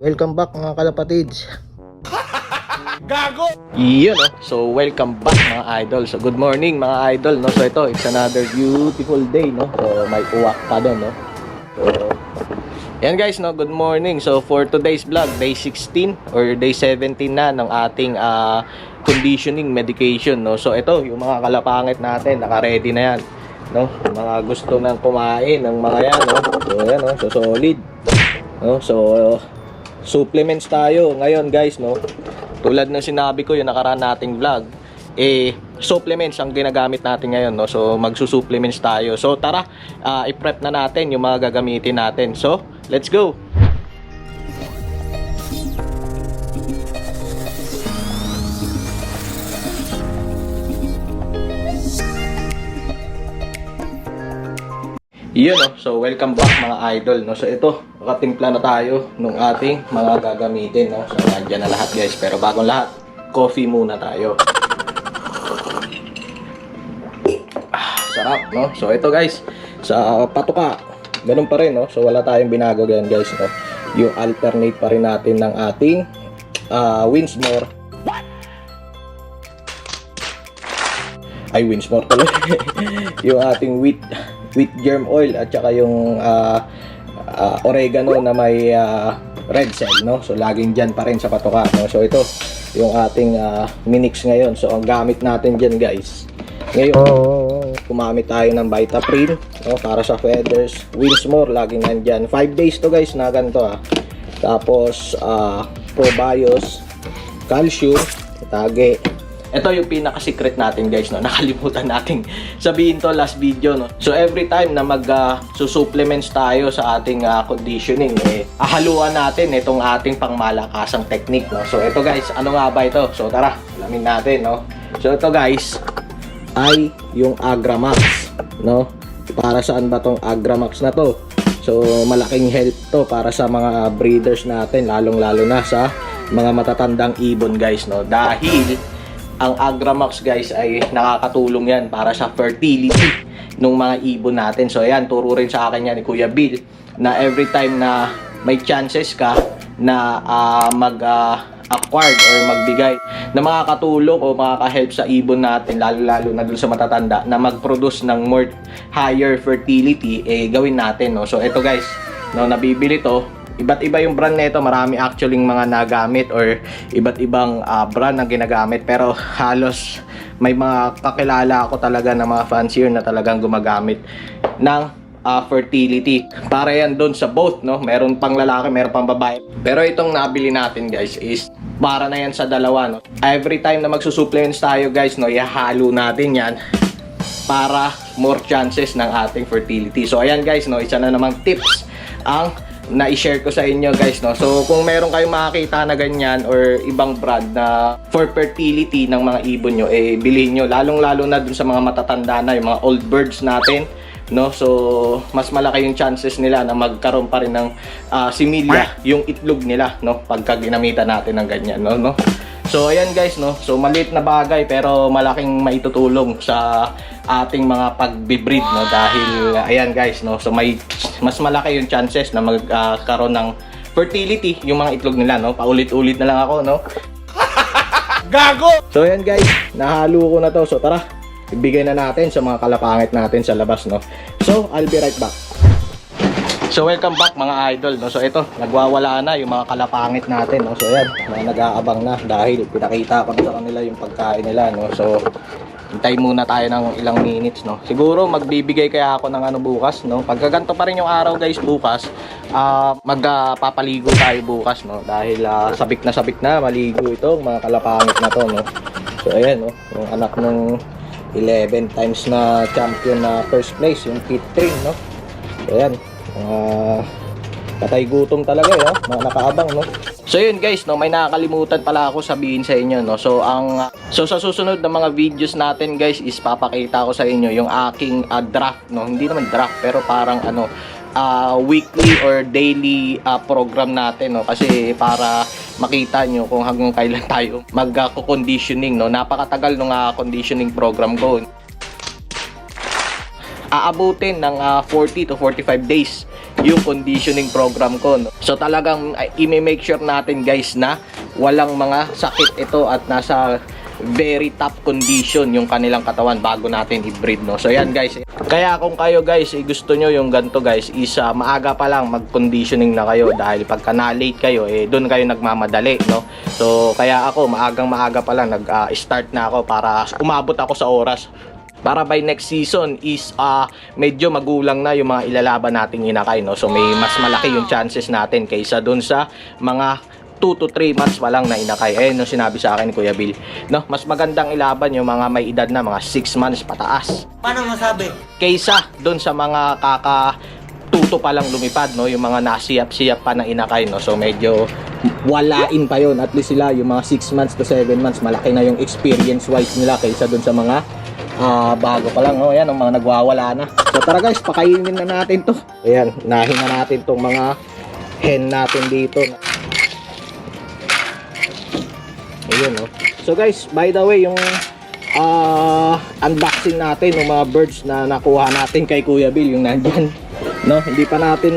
Welcome back mga kalapatids. Gago! Iyon no. So welcome back mga idol. So good morning mga idol no. So ito, it's another beautiful day no. So may uwak pa doon no. So yan guys no, good morning. So for today's vlog, day 16 or day 17 na ng ating conditioning medication no. So ito, yung mga kalapangit natin, naka-ready na yan no. Yung mga gusto nang kumain ng mga yan no. So yan no, so solid. No, so supplements tayo ngayon guys no. Tulad ng sinabi ko yung nakaraan nating vlog, supplements ang ginagamit natin ngayon no. So magsusupplements tayo. So tara, i-prep na natin yung mga gagamitin natin. So let's go. Yun no, so welcome back mga idol no. So ito, nakatimpla na tayo nung ating mga gagamitin no. So nandiyan na lahat guys, pero bagong lahat, coffee muna tayo. Sarap no. So ito guys, sa patuka, ganun pa rin no. So wala tayong binago ganyan guys no. Yung alternate pa rin natin ng ating Winsmore. Ay, Winsmore pala. Yung ating wheat germ oil at saka yung oregano na may red cell no. So laging dyan pa rin sa patuka no? So ito yung ating minix ngayon. So ang gamit natin dyan guys ngayon, kumamit tayo ng Vitapril no? Para sa feathers. Winsmore laging nandyan. 5 days to guys na ganito Tapos Probios, calcium, tage. Ito yung pinaka-secret natin guys no. Nakalimutan nating sabihin to last video no. So every time na supplements tayo sa ating conditioning, haluan natin itong ating pangmalakasang technique no. So ito guys, ano nga ba ito? So tara, alamin natin no. So ito guys ay yung Agramax no. Para saan ba tong Agramax na to? So malaking help to para sa mga breeders natin, lalong-lalo na sa mga matatandang ibon guys no. Dahil ang Agramax guys ay nakakatulong yan para sa fertility ng mga ibon natin. So ayan, turo rin sa akin yan ni Kuya Bill na every time na may chances ka na mag-acquired or magbigay na makakatulong o makaka-help sa ibon natin, lalo na dun sa matatanda, na mag-produce ng more higher fertility, gawin natin no. So ito guys, no, nabibili to. Iba't iba yung brand nito, marami actually mga nagamit or iba't ibang brand na ginagamit, pero halos may mga kakilala ako talaga na mga fancier na talagang gumagamit ng fertility. Para yan doon sa both no, meron pang lalaki, meron pang babae. Pero itong nabili natin guys is para na yan sa dalawa no. Every time na magsusupplements tayo guys no, ihalo natin yan para more chances ng ating fertility. So ayan guys no, isa na namang tips ang na-i-share ko sa inyo guys no. So kung meron kayong makakita na ganyan or ibang brand na for fertility ng mga ibon nyo, bilhin nyo, lalong-lalo na dun sa mga matatanda na, yung mga old birds natin no. So mas malaki yung chances nila na magkaroon pa rin ng similya yung itlog nila no, pagka ginamitan natin ng ganyan no. So ayan guys no, so maliit na bagay pero malaking maitutulong sa ating mga pagbe-breed no, dahil ayan guys no, so may mas malaki yung chances na magkaroon ng fertility yung mga itlog nila no. Paulit-ulit na lang ako no. Gago! So ayan guys, nahalo ko na to. So tara, ibigay na natin sa mga kalapangit natin sa labas no. So I'll be right back. So welcome back mga idol no. So ito, nagwawala na yung mga kalapangit natin no. So ayan, nag-aabang na dahil pinakita ko sa kanila yung pagkain nila no. So hintay muna tayo ng ilang minutes no. Siguro magbibigay kaya ako ng bukas no. Pagka ganito pa rin yung araw guys bukas, magpapaligo tayo bukas no. Dahil sabik na maligo itong mga kalapangit na to no. So ayan no, yung anak ng 11 times na champion na first place, yung Pit Trim no. So ayan, patay gutom talaga mga nakaabang no. So yun guys no, may nakakalimutan pala ako sabihin sa inyo no. So sa susunod na mga videos natin guys is papakita ko sa inyo yung aking draft no. Hindi naman draft pero parang weekly or daily program natin no. Kasi para makita nyo kung hanggang kailan tayo mag-conditioning no. Napakatagal nung conditioning program ko. Aabutin ng 40 to 45 days yung conditioning program ko no. So talagang i-make sure natin guys na walang mga sakit ito at nasa very top condition yung kanilang katawan bago natin i-breed, no. So yan guys. Kaya kung kayo guys gusto nyo yung ganito guys, maaga pa lang mag-conditioning na kayo dahil pagka na-late kayo doon kayo nagmamadali, no. So kaya ako maaga pa lang nag-start na ako para umabot ako sa oras. Para by next season is medyo magulang na yung mga ilalaban nating inakay, no. So may mas malaki yung chances natin kaysa dun sa mga 2 to 3 months pa lang na inakay. Ayun yung sinabi sa akin ni Kuya Bill, no. Mas magandang ilaban yung mga may edad na mga 6 months pataas. Paano masabi? Kaysa dun sa mga tuto pa lang lumipad, no, yung mga nasiyap-siyap pa na inakay, no. So medyo walain pa yon. At least sila yung mga 6 months to 7 months malaki na yung experience wise nila kaysa dun sa mga bago pa lang, no. Ayan, ang mga nagwawala na. So tara guys, pakainin na natin to. Ayan, nahin na natin tong mga hen natin dito. Ayun, no. So guys, by the way, yung unboxing natin ng mga birds na nakuha natin kay Kuya Bill, yung nandyan, no. Hindi pa natin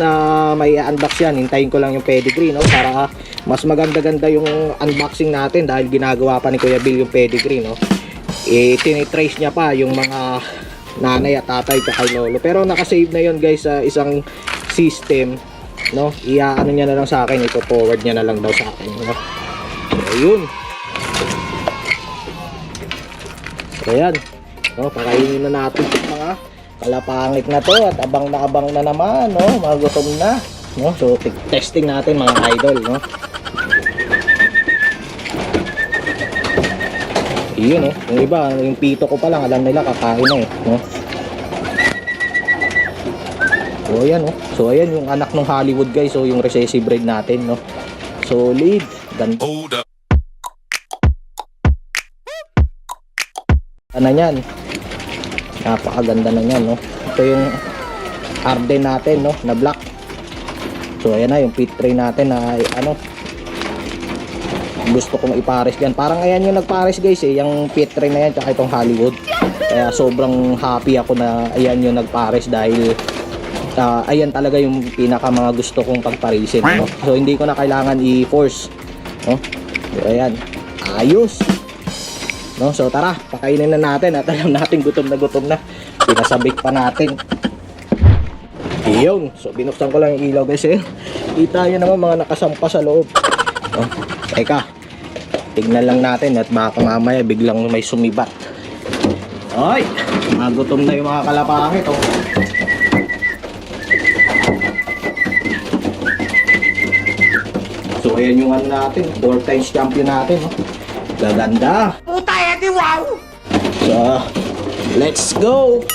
may unbox yan. Hintayin ko lang yung pedigree, no, para mas maganda-ganda yung unboxing natin dahil ginagawa pa ni Kuya Bill yung pedigree, no. Tinitrace niya pa yung mga nanay at tatay kay lolo. Pero nakasave na yon guys sa isang system, no. Iaano niya na lang sa akin, ito forward niya na lang daw sa akin, no. So, ayun. So ayan, no, pakainin na natin itong mga kalapangit na to at abang na naman, no, magutom na, no. So testing natin mga idol, no. Iyon, no, yung iba, yung pito ko pa lang alam nila kakain na no. So ayan, no. So ayan yung anak ng Hollywood guys, so yung recessive breed natin, no. Solid, ganda. Hold up. Ano yan, napakaganda na yan, no. Ito yung Arden natin, no, na black. So ayan na yung pit tray natin na gusto kong ipares dyan. Parang ayan yung nagpares guys yung pit tray na yan tsaka itong Hollywood. Kaya sobrang happy ako na ayan yung nagpares dahil ayan talaga yung pinaka mga gusto kong pagparisin, no. So hindi ko na kailangan i-force, no. So ayan, ayos, no. So tara, pakainin na natin at alam natin gutom na. Pinasabik pa natin. Iyon. So binuksan ko lang yung ilaw guys Kita nyo naman mga nakasampa sa loob. No? Teka, tignan lang natin at baka mamaya biglang may sumibat. Ay, magutom na yung mga kalapangit, oh. So ayan yung natin, 4 times champion natin, oh. Gaganda. Puta edi wow! So, let's go!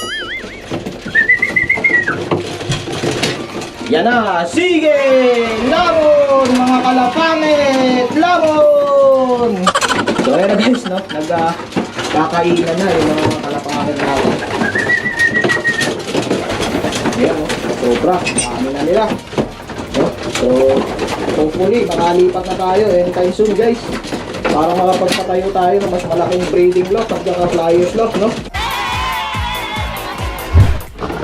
Yan na! Sige! Labon! Mga kalapangit! Labon! So, ayan na guys, no? Nagkakainan na yung mga kalapangit natin. Ayan, no? Sobra. Paano na nila. No? So, hopefully, makalipat na tayo anytime soon, guys. Para makapagpatayo tayo ng mas malaking breeding loft at saka flyers loft, no?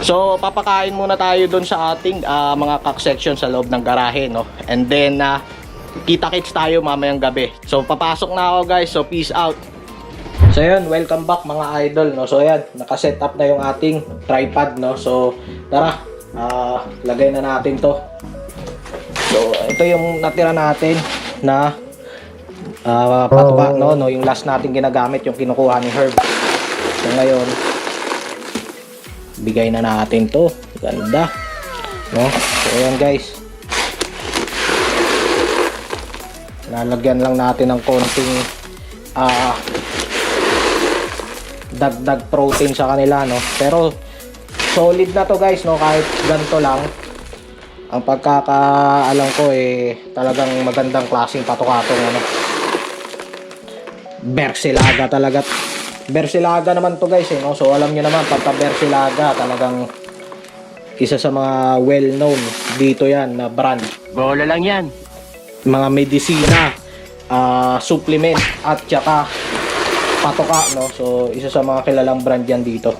So, papakain muna tayo doon sa ating mga cock section sa loob ng garahe, no? And then, kita-kits tayo mamayang gabi. So, papasok na ako, guys. So, peace out. So, yun. Welcome back, mga idol, no? So, ayan. Nakaset up na yung ating tripod, no? So, tara. Lagay na natin to. So, ito yung natira natin na patuka, no? Yung last natin ginagamit, yung kinukuha ni Herb. So, ngayon, bigay na natin to. Ganda, no? So ayan guys, lalagyan lang natin ng konting dagdag protein sa kanila, no? Pero solid na to guys, no? Kahit ganito lang ang pagkakaalam ko talagang magandang klaseng patukatong Bersilaga talaga. Bersilaga naman to guys, no? So alam niyo naman, pagka Bersilaga talagang isa sa mga well-known dito yan na brand. Bola lang yan. Mga medisina, supplement at saka patoka, no? So isa sa mga kilalang brand yan dito.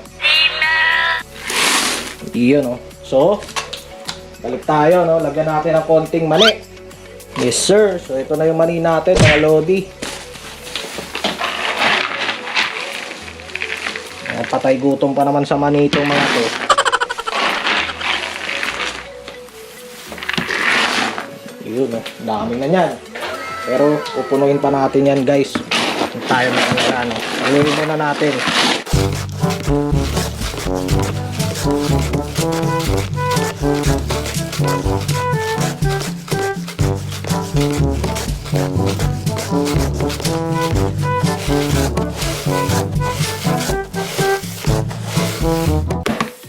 Iyon, no? So balik tayo, no? Lagyan natin ng konting mani. Yes, sir. So, ito na yung mani natin, mga lodi. Patay gutom pa naman sa mani itong mga to. Yun, no? Dami na yan. Pero, upunuin pa natin yan, guys. Huwag tayo na ano. Haluin muna natin.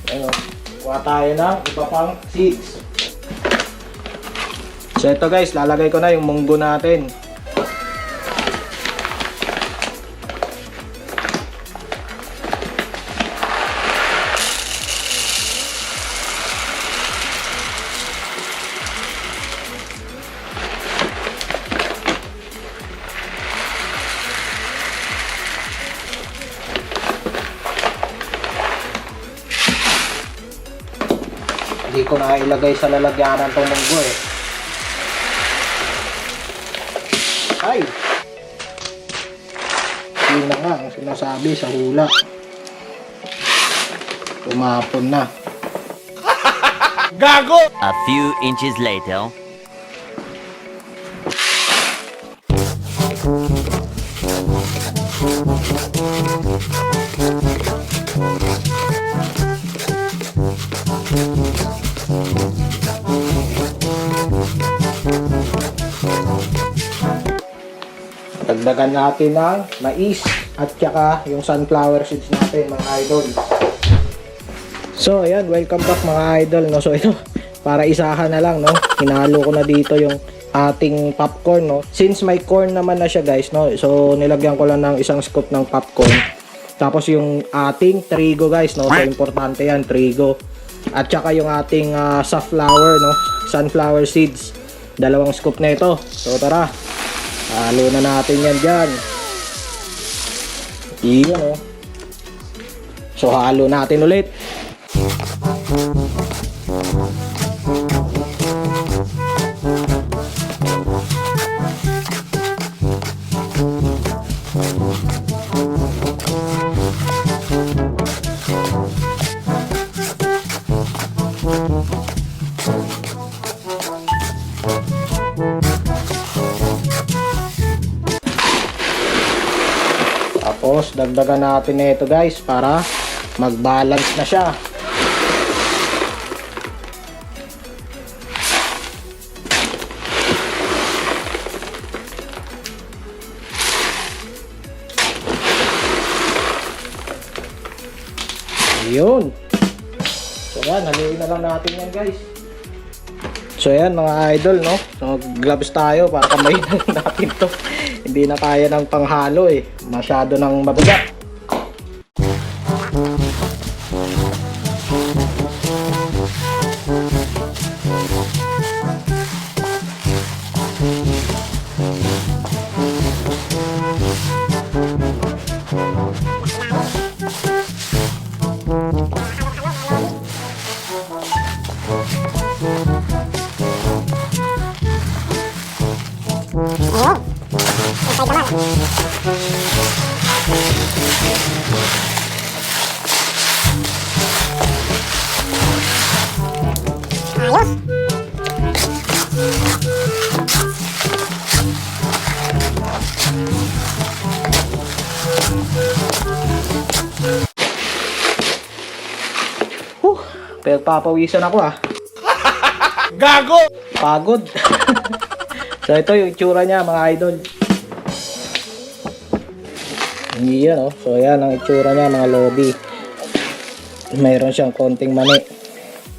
Ayun, kuha tayo ng iba pang seeds. So ito guys, lalagay ko na yung munggo natin. Hindi ko na ilagay sa lalagyanan tong munggo eh. Ay! Yun na nga ang sinasabi sa hula. Tumapon na. Gago! A few inches later. Dagdagan natin ng mais at saka yung sunflower seeds natin, mga idol. So ayan, welcome back mga idol, no? So ito, para isahan na lang, no? Hinalo ko na dito yung ating popcorn, no? Since may corn naman na siya guys, no? So nilagyan ko lang ng isang scoop ng popcorn. Tapos yung ating trigo guys, no? So importante yan, trigo. At saka yung ating safflower, no? Sunflower seeds. 2 scoop na ito. So tara, halo na natin yan dyan. Iyon, oh. So halo natin ulit. Tapos dagdagan natin na ito guys para mag-balance na siya. Ayun. So yan, haluin na lang natin yan guys. So yan mga idol, no? So gloves tayo para kamayin na natin to. Hindi na kaya ng panghalo eh. Masyado nang mabigat. Pero papawisan ako ah. Gago! Pagod. So ito yung itsura niya mga idol. Yan, oh. So yan ang itsura niya mga lodi. Mayroon siyang konting mani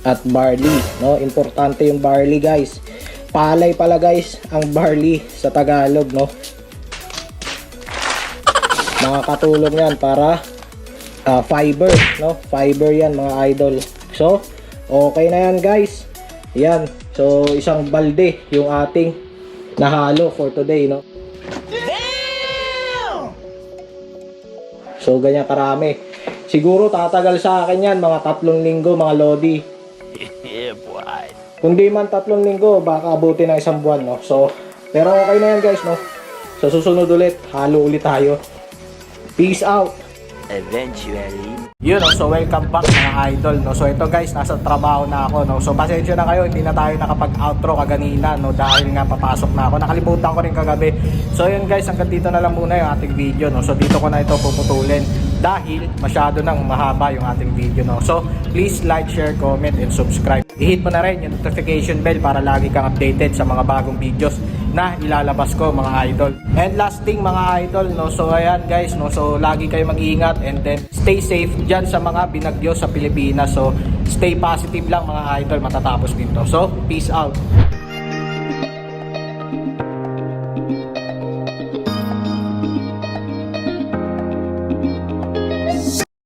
at barley, no? Importante yung barley guys. Palay pala guys ang barley sa Tagalog, no? Makakatulong yan para fiber, no? Fiber yan mga idol. So, okay na yan guys. Yan. So, isang balde yung ating nahalo for today, no? So, ganyan karami. Siguro tatagal sa akin yan mga 3 linggo mga lodi. Yeah, boy. Kundi man 3 linggo, baka abutin ng 1 buwan, no? So, pero okay na yan guys, no? Sa susunod ulit, halo ulit tayo. Peace out! Eventually. Yun, no? So welcome back mga idol, no? So ito guys, nasa trabaho na ako, no? So pasensya na kayo, hindi na tayo nakapag-outro kaganina, no? Dahil nga papasok na ako. Nakalimutan ko rin kagabi. So yun guys, hanggang dito na lang muna yung ating video, no? So dito ko na ito puputulin dahil masyado nang mahaba yung ating video, no? So please like, share, comment, and subscribe. I-hit mo na rin yung notification bell para lagi kang updated sa mga bagong videos na ilalabas ko mga idol. And last thing mga idol, no? So ayan guys, no? So lagi kayo mag-iingat and then stay safe dyan sa mga binagyo sa Pilipinas. So stay positive lang mga idol, matatapos din to. So peace out.